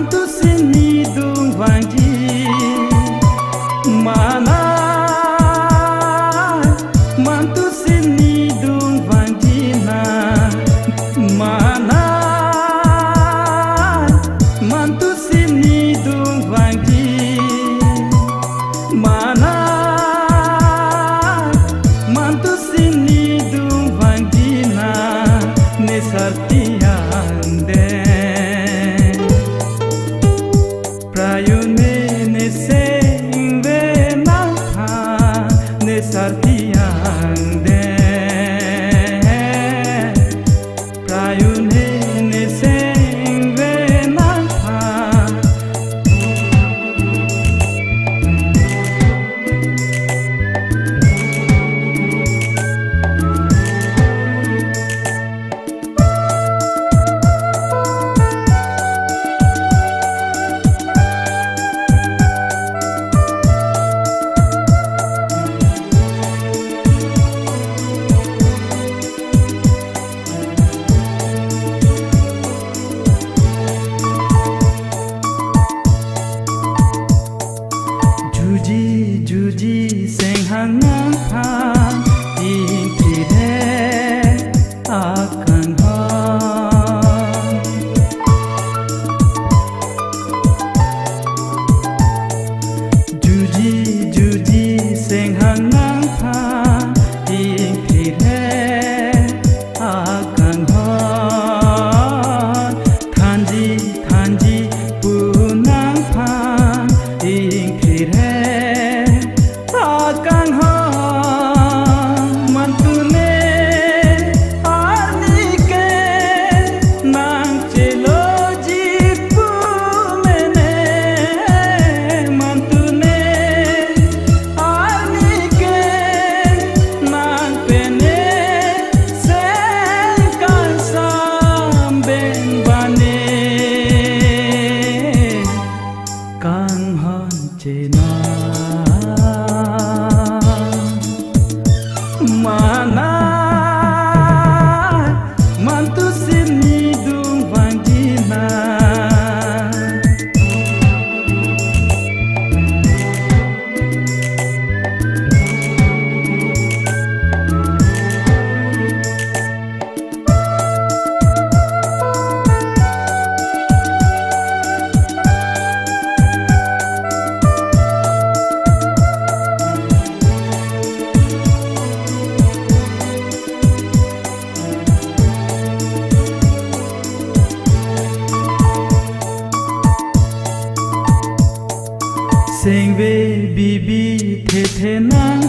mantu sini dung vangi mana mantu sini dung vangi na mana mantu sini dung vangi mana mantu sini dung vangi na ne sartiande prayune ne sengve na tha ne sartiande prayune ne sengve na tha Juji seng hangang ha in pide akan ha Juji seng hangang ha in pide akan ha Thanji punang ha in pide mana mantu sini dung vangi na Sengve bibi the nang